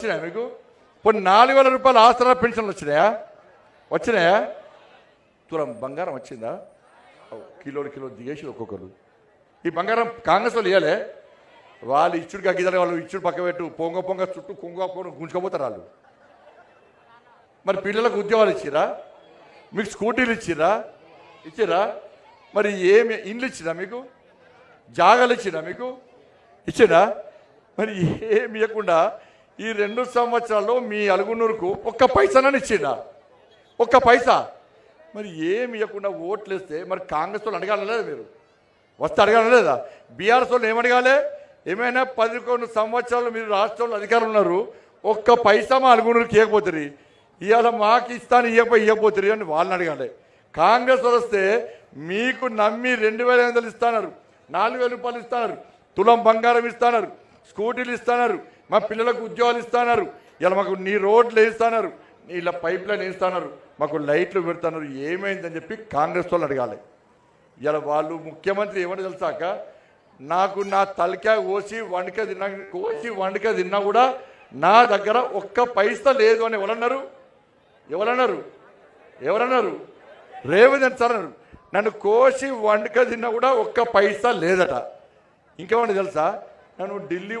వచ్చినాయా మీకు? ఇప్పుడు 4,000 రూపాయలు ఆసరా పెన్షన్లు వచ్చినాయా? తులం బంగారం వచ్చిందా? కిలో దిగేసి ఒక్కొక్కరు. ఈ బంగారం కాంగ్రెస్ వాళ్ళు ఇవ్వలే. వాళ్ళు ఇచ్చుడుగా గిద్దరు, వాళ్ళు ఇచ్చుడు పక్క పెట్టు, పొంగ చుట్టూ గుంజుకోపోతారు వాళ్ళు. మరి పిల్లలకు ఉద్యోగాలు ఇచ్చిరా? మీకు స్కూటీలు ఇచ్చిరా? మరి ఏమి ఇండ్లు ఇచ్చిరా? మీకు జాగాలు ఇచ్చిరా? మీకు ఇచ్చిరా? మరి ఏమి ఇవ్వకుండా ఈ 2 సంవత్సరాల్లో మీ అలుగునూరుకు ఒక్క పైసానని ఇచ్చిండా? ఒక్క పైసా. మరి ఏమి ఇవ్వకుండా ఓట్లు వేస్తే మరి కాంగ్రెస్ వాళ్ళు అడగాలలేదా? మీరు వస్తే అడగాలలేదా? బీఆర్ఎస్ వాళ్ళు ఏమడగాలి? ఏమైనా 11 సంవత్సరాలు మీరు రాష్ట్రంలో అధికారులు ఉన్నారు, ఒక్క పైసా మా అలుగునూరుకి ఇవ్వకపోతుంది, ఇవాళ మాకు ఇస్తాను ఇవ్వకపోతుంది అని వాళ్ళని అడగాలి. కాంగ్రెస్ వాళ్ళు వస్తే మీకు నమ్మి 2,500 ఇస్తున్నారు, 4,000 రూపాయలు ఇస్తున్నారు, తులం బంగారం ఇస్తున్నారు, స్కూటీలు ఇస్తున్నారు, మా పిల్లలకు ఉద్యోగాలు ఇస్తున్నారు, ఇలా మాకు నీ రోడ్లు వేస్తున్నారు, ఇలా పైప్ లైన్ వేస్తున్నారు, మాకు లైట్లు పెడుతున్నారు. ఏమైందని చెప్పి కాంగ్రెస్ వాళ్ళు అడగాలి. ఇలా వాళ్ళు ముఖ్యమంత్రి ఏమని తెలుసాక, నాకు నా తలకాయ కోసి వండుక తిన్నా కూడా నా దగ్గర ఒక్క పైసా లేదు అని ఎవరన్నారు? రేవంత్ సార్ అన్నారు. నన్ను కోసి వండుక తిన్నా కూడా ఒక్క పైసా లేదట. ఇంకేమన్నా తెలుసా, నేను ఢిల్లీ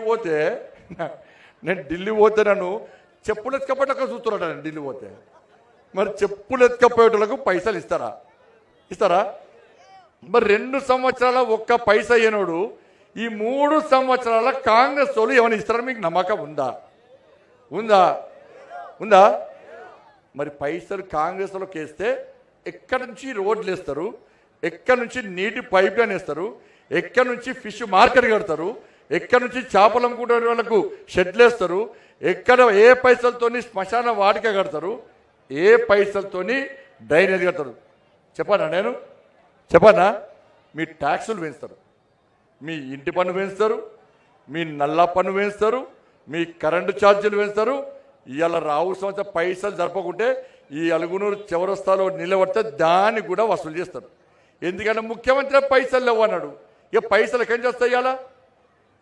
పోతే నన్ను చెప్పులు ఎత్తుకపోయేటప్పుడు చూస్తున్నాడు. నేను ఢిల్లీ పోతే మరి చెప్పులు ఎత్తుకపోయేటోళ్ళకు పైసలు ఇస్తారా? మరి 2 సంవత్సరాల ఒక్క పైసా అయినోడు ఈ 3 సంవత్సరాల కాంగ్రెస్ వాళ్ళు ఏమైనా ఇస్తారా? మీకు నమ్మకం ఉందా? మరి పైసలు కాంగ్రెస్ వాళ్ళకి వేస్తే ఎక్కడి నుంచి రోడ్లు వేస్తారు, ఎక్కడి నుంచి నీటి పైప్ లైన్ వేస్తారు, ఎక్కడి నుంచి ఫిష్ మార్కెట్ కడతారు, ఎక్కడి నుంచి చేపలు అమ్ముకునే వాళ్ళకు షెడ్లు వేస్తారు, ఎక్కడ ఏ పైసలతోని శ్మశాన వాటిక కడతారు, ఏ పైసలతోని డ్రైనేజ్ కడతారు చెప్పనా? మీ ట్యాక్సులు పెంచుతారు, మీ ఇంటి పన్ను పెంచుతారు, మీ నల్లా పన్ను పెంచుతారు, మీ కరెంటు ఛార్జీలు పెంచుతారు. ఇవాళ రావు సంవత్సరం పైసలు జరపకుంటే ఈ అలుగునూరు చౌరస్తాలో నిలబడితే దాన్ని కూడా వసూలు చేస్తారు. ఎందుకంటే ముఖ్యమంత్రి పైసలు లేవు అన్నాడు. ఇక పైసలు ఎక్కడి నుంచి వస్తాయి?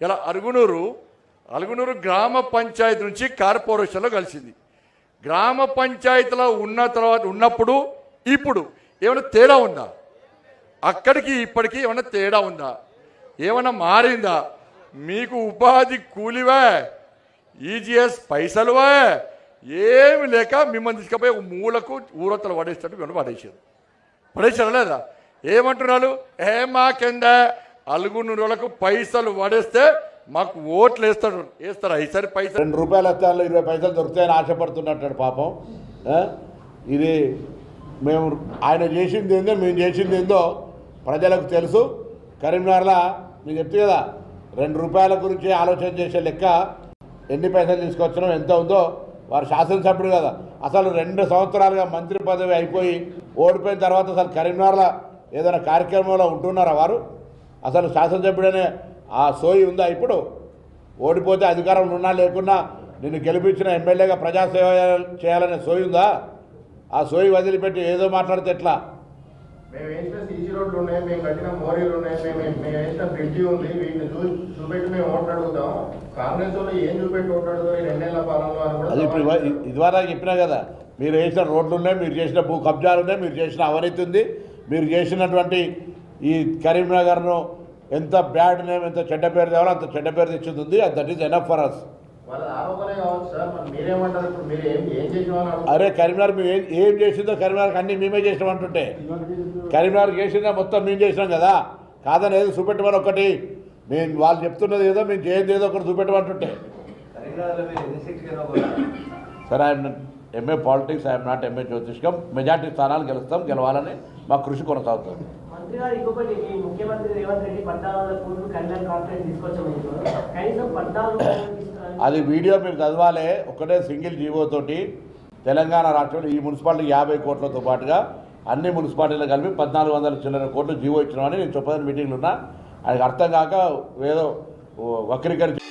ఇలా అలుగునూరు గ్రామ పంచాయతీ నుంచి కార్పొరేషన్లో కలిసింది. గ్రామ పంచాయతీలో ఉన్నప్పుడు ఇప్పుడు ఏమైనా తేడా ఉందా? అక్కడికి ఇప్పటికీ ఏమైనా తేడా ఉందా? ఏమైనా మారిందా? మీకు ఉపాధి కూలివా, ఈజీఎస్ పైసలువా, ఏమి లేక మిమ్మల్ని తీసుకుపోయి మూలకు ఊరొత్తలు పడేసినట్టు మిమ్మల్ని పడేసారా లేదా? ఏమంటున్నారు? మాకింద అలుగునూరులకు పైసలు పడేస్తే మాకు ఓట్లు వేస్తారా? ఈసారి పైసలు 2 రూపాయలు వస్తాను 20 పైసలు దొరుకుతాయని ఆశపడుతున్నట్టు పాపం. ఇది ఆయన చేసింది ఏందో మేము చేసింది ఏందో ప్రజలకు తెలుసు. కరీంనగర్లో నేను చెప్తే కదా, 2 రూపాయల గురించి ఆలోచన చేసే లెక్క ఎన్ని పైసలు తీసుకొచ్చినాం ఎంత ఉందో. వారు శాసనసభ్యుడు కదా, అసలు 2 సంవత్సరాలుగా మంత్రి పదవి అయిపోయి ఓడిపోయిన తర్వాత అసలు కరీంనగర్లో ఏదైనా కార్యక్రమంలో ఉంటున్నారా వారు? అసలు శాసనసభ్యుడనే ఆ సోయి ఉందా? ఇప్పుడు ఓడిపోతే అధికారంలో ఉన్నా లేకున్నా నిన్ను గెలిపించిన ఎమ్మెల్యేగా ప్రజాసేవ చేయాలనే సోయి ఉందా? ఆ సోయి వదిలిపెట్టి ఏదో మాట్లాడితే ఎట్లా? మేము వేసిన సీసీ రోడ్లు ఉన్నాయి, మేము కట్టిన మోరీలు ఉన్నాయి, మేము వేసిన బ్రిడ్జి ఉంది, వీటిని చూపెట్టి మేము ఓట్లు అడుగుతాం. కాంగ్రెస్ వాళ్ళు ఏం చూపెట్టి ఓట్లు అడుగుతారు 2 ఏళ్ల పాలనలో? అది ఇప్పుడు ఇదివరకు చెప్పినా కదా, మీరు వేసిన రోడ్లు ఉన్నాయి, మీరు చేసిన భూ కబ్జాలు ఉన్నాయి, మీరు చేసిన అవినీతి ఉంది, మీరు చేసినటువంటి ఈ కరీంనగర్ను ఎంత బ్యాడ్ నేమ్, ఎంత చెడ్డ పేరు తేవాలో అంత చెడ్డ పేరు తెచ్చింది. That is enough for us. అరే కరీంనగర్ మేము ఏం చేసిందో కరీంనగర్కి అన్ని మేమే చేసినాం అంటుంటే, కరీంనగర్ చేసిందా మొత్తం మేము చేసినాం కదా. కాదని ఏదో చూపెట్టమని ఒకటి మేము వాళ్ళు చెప్తున్నది ఏదో మేము చేయదు ఏదో ఒకటి చూపెట్టమంటుంటే. సరే I'm MA politics, I'm not MA జ్యోతిష్కం. మెజార్టీ స్థానాలు గెలవాలని మా కృషి కొనసాగుతుంది. అది వీడియో మీరు చదవాలి. ఒకటే సింగిల్ జీవోతోటి తెలంగాణ రాష్ట్రంలో ఈ మున్సిపాలిటీ 50 కోట్లతో పాటుగా అన్ని మున్సిపాలిటీలు కలిపి 1400 చిల్లర కోట్లు జీవో ఇచ్చినామని నేను చెప్పదని మీటింగ్లు ఉన్నా. ఆయనకు అర్థం కాక ఏదో వక్రీకరించి